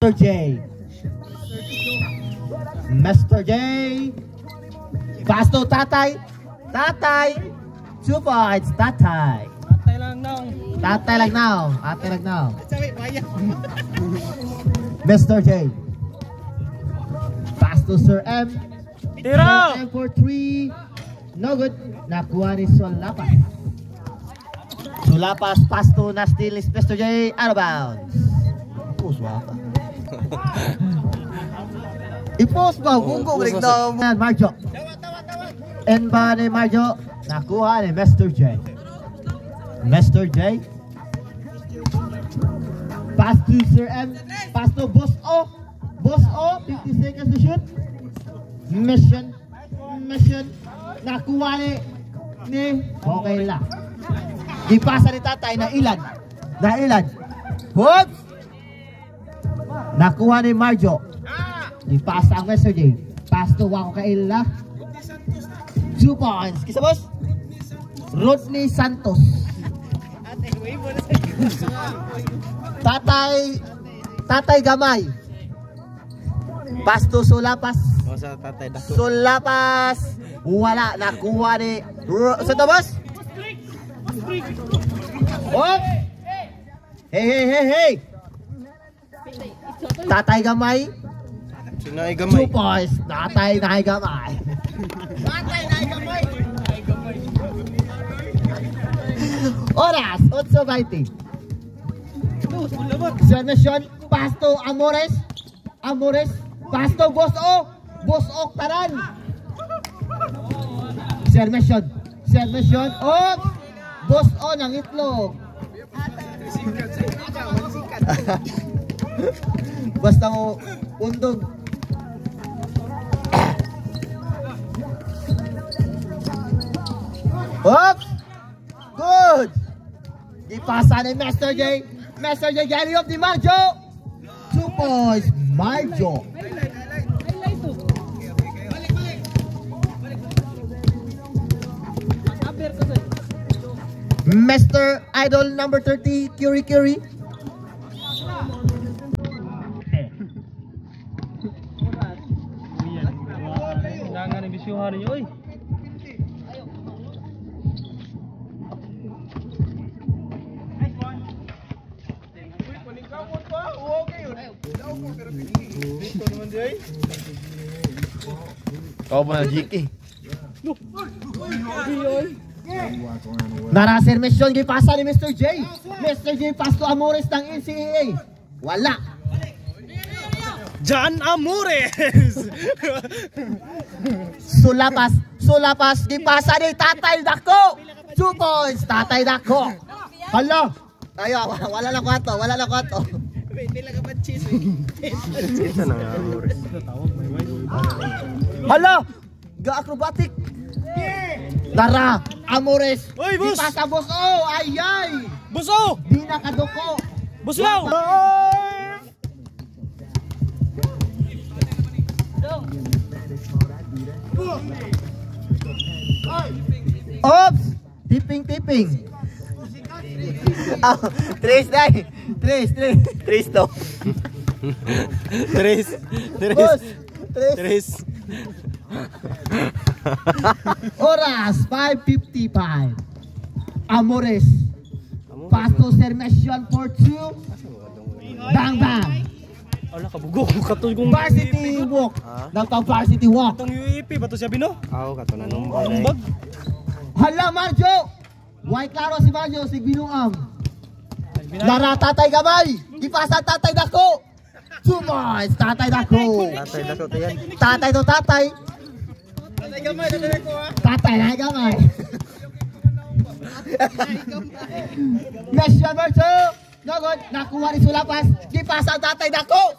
Mr. J. Mr. J. Pass to Tatay. Tatay. 2 points. Tatay. Tatay lang now. Tatay lang now. Tatay lang now. Mr. J. Pass to Sir M. Tira! Sir M for 3. No good. Nakuha ni Sulapas. Sulapas pass to Nastilis. Mr. J. Out of bounds. Push ba? I-post ba? Kung balik na Marjo. And ba ni Marjo? Nakuha ni Mr. J. Mr. J. Pass to Sir M. Pass to Boss O. Boss O. 50 seconds to shoot. Mission. Nakuha ni okay lang. Ipasa ni Tatay na ilan. Whoops! Nakuha ni Marjo. Ipasa ang Mr. J. Pass to Wako Kaila. 2 points. Kisa boss? Rodney Santos. Tatay Gamay. Pass to Sulapas. Sulapas. Wala. Nakuha ni Sito boss? Oh! Hey! Tatay Gamay. 2 points. Tatay Gamay. Oras 8:20. Sir pass to Amores. Pass to Boss O Taran. Sir Mission. Oh! Boss O ng itlog. Basta mo undog. Oops! Good! Ipasa ni Mr. J. Gary of the Marjo. 2 points. Marjo. Mr. Idol number 30, Curie. Jangan bisyuhan niyo, oy. Kau mana Jiki? Narasir mission gipasa ni Mr. J. Mr. J pass to Amores ng NCAA. Wala. John Amores. Sulapas gipasa ni Tatay Dako. 2 points. Tatay Dako. Hala. Ayo, wala na kwato. Hala. Ga-acrobatic. Tara, Amores. Oy, boss. Ipasa Boss O. Ay. Buso! Di nakadoko. Buslaw! Oops! Tipping. Tres to. Boss, tres. Oras 5:55. Amores. Pasto Sermation for 2. Bang. Ala kabugok katulgong Varsity walk. Varsity walk. Tong UEP ba to siya bino? Kato na nung Ambag. Hala Marjo. White klaro si Marjo si Binuang. Lara Tatay Gamay. Ipasa Tatay Dako. 2 points. Tatay Dako. Tatay to Tatay. Tatay Gamay. Mission Marjo. No good. Nakuha ni Sulapas. Ipasa Tatay Dako.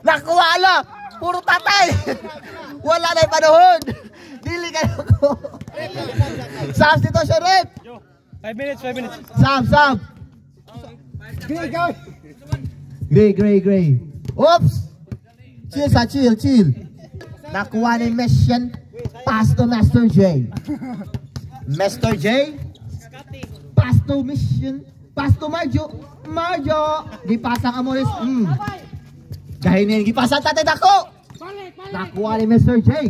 Nakuha ala. Puro Tatay. Wala na yung panahon. Dili ka ko. Sam dito siya rep. 5 minutes. Sam. Gray. Oops. Chill. Nakuha ni Mission. Pass to Mr. J. Pass to Mission. Pass to Marjo. Di pasang Amores. Gahinin, gipasa tatay dako. Nakuha ni Mr. J.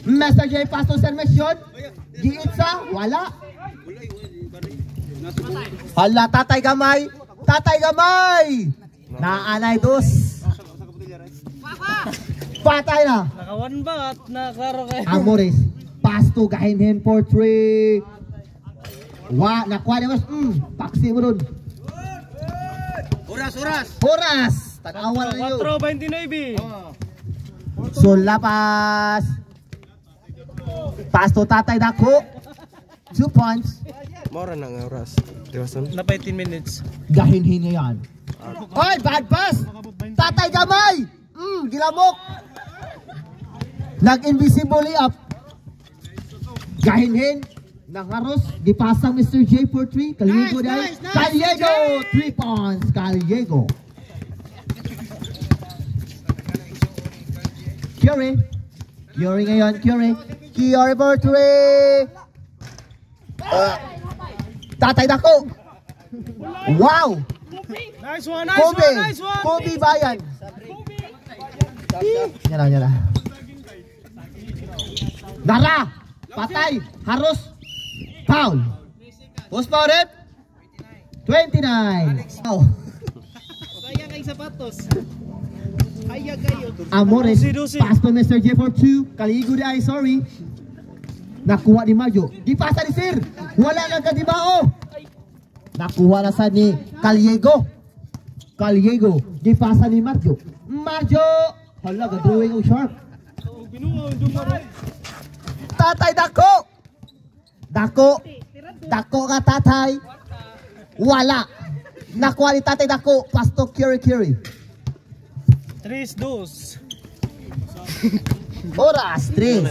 Mr. J, pasto servisyon. Giitsa, wala. Hala, tatay gamay. Tatay gamay. Naanay dos. Patay na. Nakawan ba at naklaro kayo? Amores. Pasto, gahinin for 3. Nakuha ni Mas. Paksi mo dun. Oras. Tag-awan na yun. 4.29. Sulapas. Pasto tatay dako. 2 points. Mora na nga oras. Diwasan. Na 15 minutes. Gahinhin niya yan. Oy, bad pass. Tatay gamay. Gilamok. Nag-invisibly up. Gahinhin. Nangaros. Dipasang Mr. J for 3. Caliego dahil. Caliego. 3 points. Caliego. Curie. Curie ngayon. Curie for 3. Tatay dako. Wow. Nice one. Kobe bayan. Yan na. Dara. Patay. Harus. Foul. Who's fouled it? 29. Oh. Sayang kay sapatos. Amores. Pass to Mr. J for 2. Caliego di ay, sorry. Nakuha ni Mario. Di pasa ni Sir. Wala lang ka di bao. Nakuha na sa ni Caliego. Di pasa ni Mario. Hala, drawing ang sharp. Tatay dako. Dako ka tatay. Wala. Nakuha ni tatay dako. Pasto Curie. 3-2. Oras 3.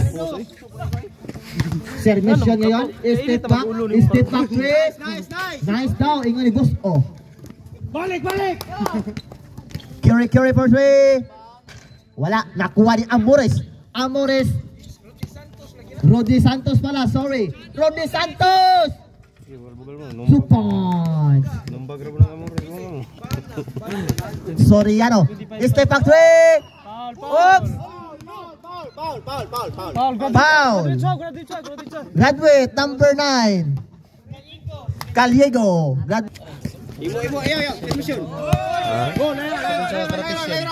Servisyon ngayon. Step back 3. Nice daw. Ingon ni boss. Oh. Balik! Curie for 3. Wala. Nakuha ni Amores. Rodi Santos pala. Sorry. Rodi Santos. 2 points. Sorry ano. Step back 3. Oops. Foul. Graduate number 9. Caliego.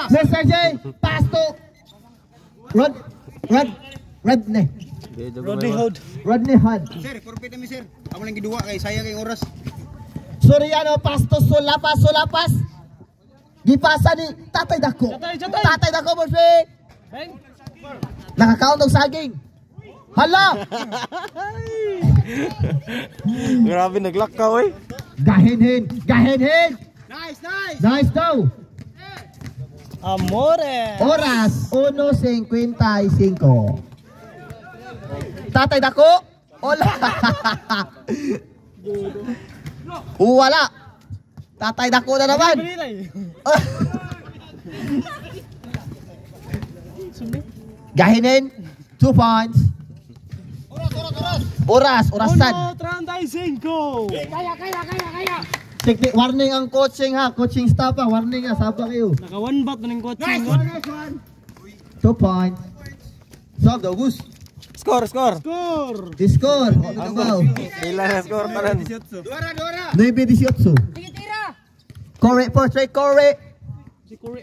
Mr. J, pass to Rodney Hood. Sir, kurpit kami sir. Ako lang giduwa kay sayang kay oras. Soriano, pass to Sulapas. Gipasa ni Tatay Dako. Tatay Dako mo nakakaon ng saging. Hala! Grabe naglakaw eh. Gahinhin. Nice daw. Amore. Oras 1:55. Tatay Dako. Wala. Tatay Dako na naman. Gahinhin. 2 points. Orasan. 1:35. Kaya. Technique, warning ang coaching ha. Coaching staff ha. Warning ha. Saba kayo. Naka-1 bat na ng coaching. 2 points. Solve the Gus. Score. The score. Pila na score tanan. Dora. 9-18. Correct portrait. Si Corey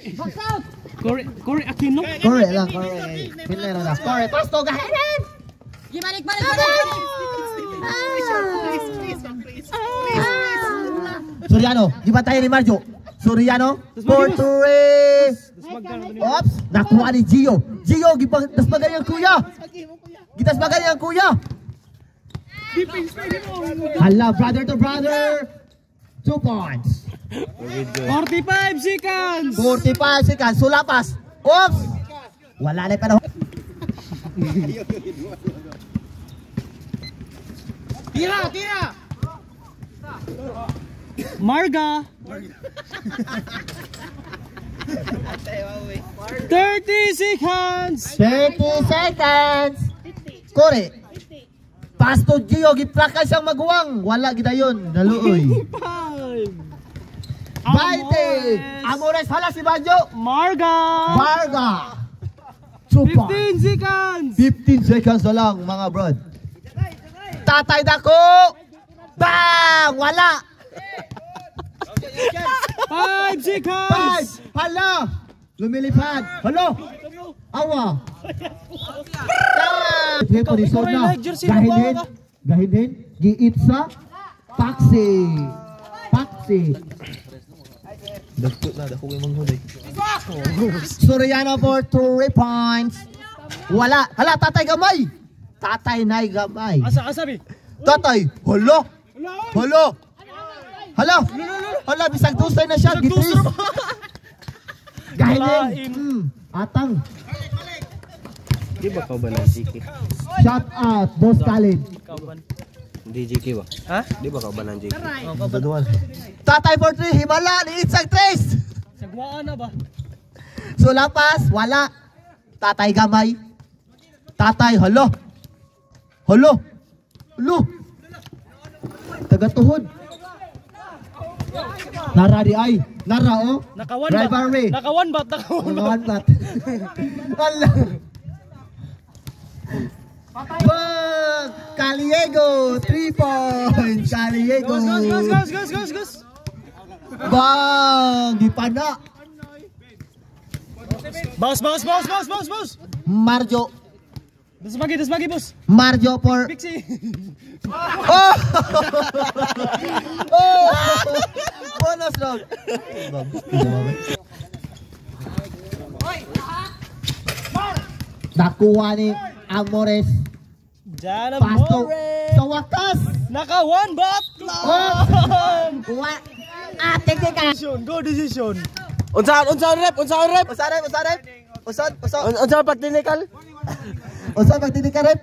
Aquino. Correct lang. Pinero na. Correct. Pasto gahinhin. Balik. Soriano, dibantayan ni Marjo. Soriano, portrait. Ops, nakuha ni Gio. Gitas magaling ang kuya. Hala, brother to brother. 2 points. 45 seconds. 45 seconds. Sulapas. Oops. Wala na pa. Tira. Marga. 30 seconds. 30 seconds. Kore. Pasto Gio, giplaka siyang maguwang. Wala gidayon. Daluoy. 5. 20. Amores, hala si Banjo. Marga. Marga. 2 points. 15 seconds. 15 seconds na lang mga brad. Tatay Dako. Bang! Wala. 5 seconds. 5. Hala. Lumilipad. Halo. Awa. Hey, posisyon na. Gahinhin. Gahinhin. Giit sa Paksi. Paksi. Dagto na, dako kay manghuli. Soriano for 3 points. Wala. Hala, tatay gamay. Tatay nay gamay. Asa bi? Tatay. Halo. Halo. Hala. Hala, bisag tusay na siya. Gitris. Gahinhin. Atang. Di ba ka ba ng GK? Shout out, Boss Khalid. Hindi GK ba? Ha? Di ba ka ba ng GK? Tatay for 3, himala ni Itzag Trace. Sagwaan na ba? Sulapas, wala. Tatay gamay. Tatay, halo. Halo. Halo. Tagatuhod. Nara di ay. Nara oh. Nakawan Rivalry. ba? Nakawan ba? Nakawan ba? Nakawan bat. Hala. Bang! Caliego, 3 points. Caliego. Gus. Bang! Gipana. Boss. Marjo. Das bagi, boss. Marjo for... Pixie. Oh! Oh! Bonus round. Nakuha ni Amores. Jana Pasto. More. Sa wakas. Nakawan bat. Kuha. Teknika. Go decision. Unsaon rep? Unsaon pag technical? Usan pagtitika rep.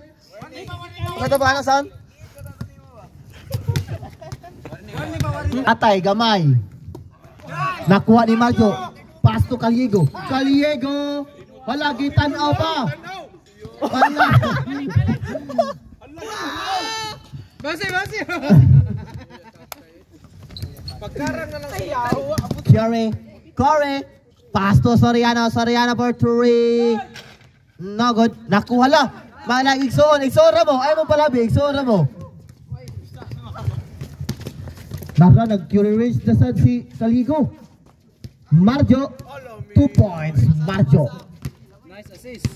Ano ba ang sound? Atay gamay. Nakuha ni Marjo. Pasto Caliego. Caliego. Wala gitanaw pa. Wala. Basi. Pagkarang na lang siya. Corey. Pasto Soriano for 3. No good. Nakuha la. Mga igsora mo. Ay mo palabi. Igsora mo. Nara nag-curie range na sad si Caliego. Marjo. 2 points. Marjo. Nice assist.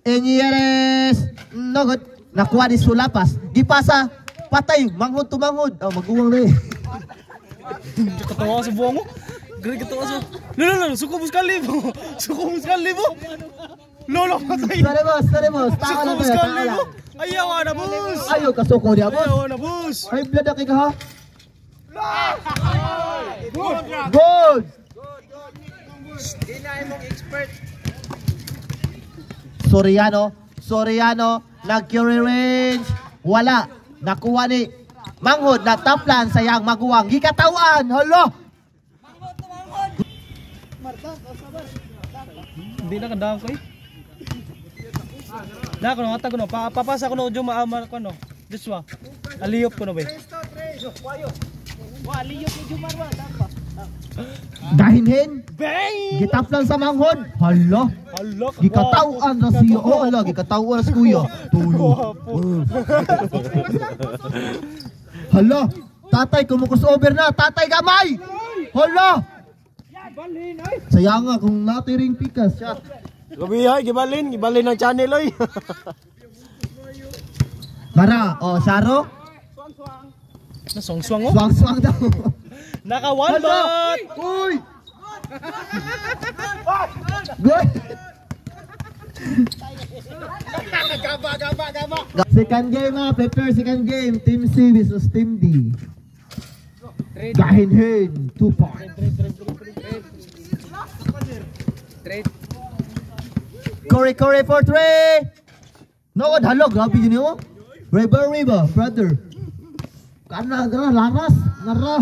Enyeres. No good. Nakuha ni Sulapas. Gipasa. Patay. Manghod to manghod. Oh, mag-uwang na eh. Katawa sa buwan mo. Gari katawa sa... Lolo, suko mo sekali mo. Lolo, patay. Sorry boss. Taka lang tayo. Taka lang. Ayaw na, boss. Ayaw kasuko niya, boss. Ayaw na, boss. High blood na ka ha. Good. Soriano. Nag-curie range. Wala. Nakuha ni Manghod na taplan sayang maguwang gikatawan. Halo. Hindi na kandang ko eh. Na ko no ata ko no papasa ko no jo maamar ko no. Joshua. Aliyop ko no be. Wa aliyop ni Jumar wa dapat. Dahinhin. Bang! Gitaplan sa Manghod. Halo. Halok. Gikatawan ra siya. Oh, ala gikatawan ra sa kuya. Tulo. Hala. Tatay kumukus over na. Tatay gamay. Hala. Sayang nga kung natiring pikas. Shot. Gabihay, gibalin ang channel oy. Mara, oh, Saro. Nasong-swang oh. Swang daw. Naka one bot. Uy. Good. Gaba. Second game ha, prepare second game. Team C versus Team D. Gahinhin, 2 points. Corey for 3. No, halo, grabe yun yun. Riba, brother. Kana, laras, nara.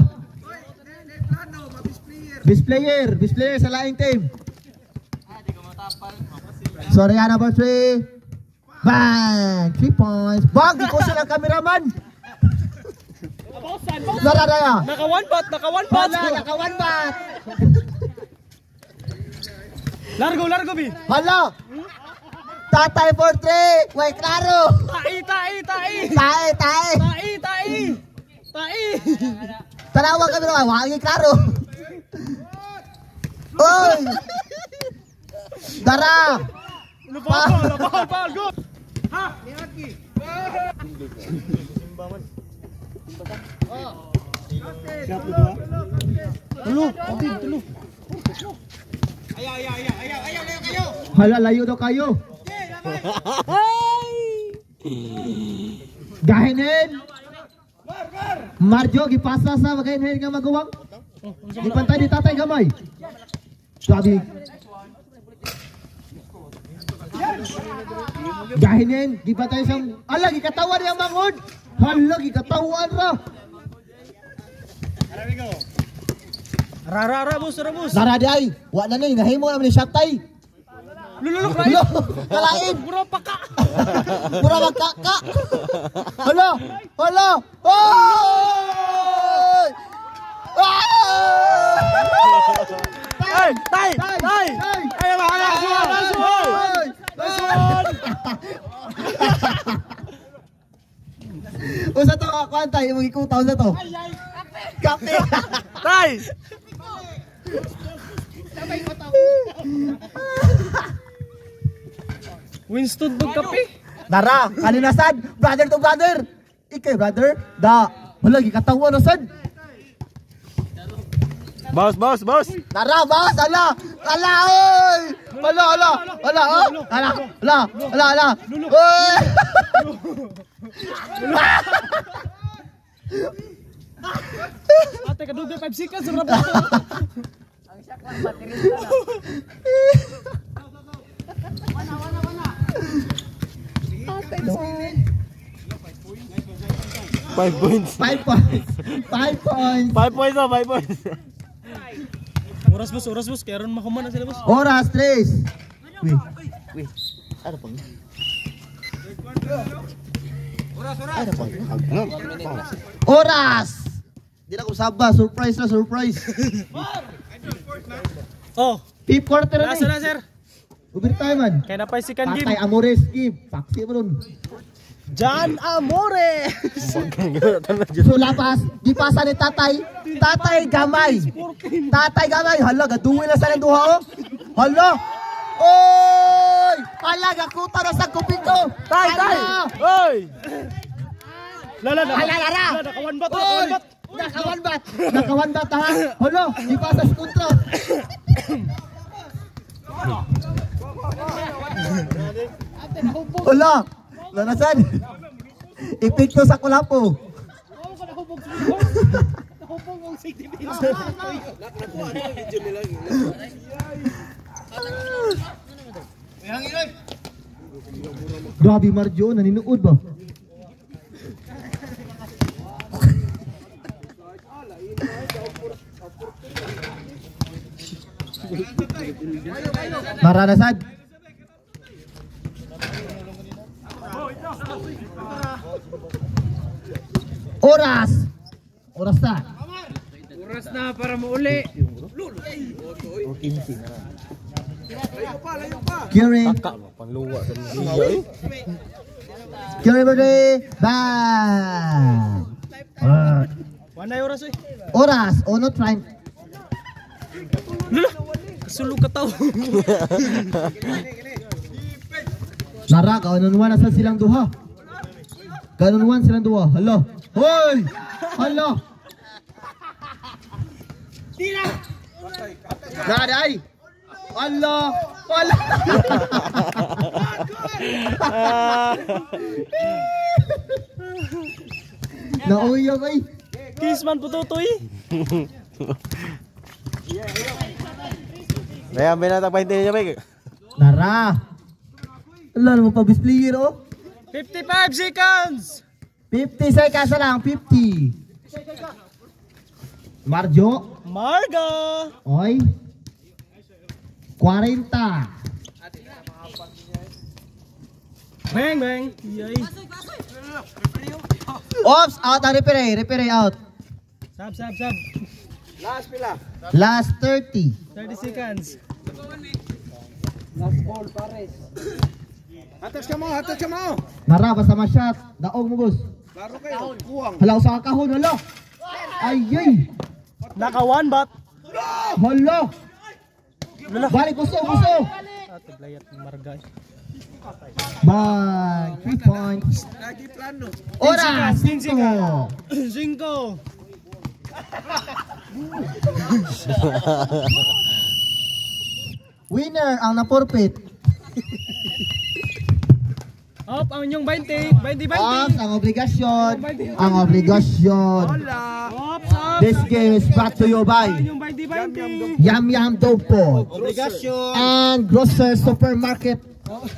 Best player sa laing team. Soriano for 3. Bang! 3 points. Bang! Di ko silang cameraman. Dara. Naka one bat. Wala, naka 1 bat. Largo, Bi. Hala! Tatay for 3! Way, klaro! Tai. Tae! Tanawa kami naman, wangi klaro! Oy! Dara! Lupa, go! Tulo. Hala, layo daw kayo! Gahinin! Marjo, gipasa sa magayin nga magawang. Gipantay ni tatay gamay. Sabi. Gahinin, gipantay sa... Ala, gikatawan yung mangod. Hala, gikatawan ra. Rara, bus. Dara di ay. Wa na ni, nahimo naman ni Shatay. Lululok, Lo, kalain. Puro paka. Pura magkaka. Hala! Oy! Tay! Ay, bahala! Usa to kwantay imong ikutaw na to. Kape. Tay! Winston bag kape. Dara, kanina sad, brother to brother. Ikay brother, da. Wala gikatawan na sad. Boss! Dara, bas, ala. Oy. Ala. Oy. Ate kadugay 5 seconds sa rabot. Ang siyak lang baterya na. 5 points. 5 points. 5 points. 5 points na, 5 points. Oras bus, kaya ron makuman na sila bus. Oras 3. Wait. Ano pang? Oras. Di na ko saba, surprise. Oh, 5th quarter na nasa ni. na sir. Overtime man. Kaya na pa yung second Tatay game. Amores give. Paksi mo nun. John Amore. Sulapas, di pasa ni tatay. Tatay gamay. Hala, gaduwi na sa ng duha oh. Hala. Oy! Hala, gakuta na sa kupito. Tay! Oy! Lala. Hala. Nakawan bat. Nakawan bat ha. Hala, di pasa sa kontra. Hala. Lanasan. Ipikto sa kulapo. Grabe Marjo, naninuod ba? Maranasan. Oras na. Oras na para mauli. Curing. Panluwa sa mga. Curing birthday. Bang. Wanay oras eh. Oras. Not trying. Lala. Kasulog ka tao. Nara, kanunuan na sa silang duha. Hala. Hoy! Hala. Daday. Hala. Nauyo kay. Kiss man pututoy. Kaya binatang pahintin niya, Mike. Nara. Wala naman pa best player oh. 55 seconds. 50 seconds na lang, 50. Marjo. Marga. Oy. 40. Bang, bang. Yay. Ops, out ang referee out. Sab, sab, sab. Last 30. 30 seconds. Hatas ka mo. Mara, basta ma-shot. Daog mo, boss. Laro kayo, kuwang. Hala, usa ka kahon, hala. Ayay. Naka 1 bat. Hala. Balik, buso. Ate blayat ng margay. Bye. 3 points. Lagi plano. Oras, 5. 5. Winner ang napurpit. Up ang inyong 20. 20. Ops, ang obligasyon. Ang obligasyon. Up. This game is brought to you by Ang inyong 20. Yam Yam Dopo Obligasyon. and Grocer Supermarket.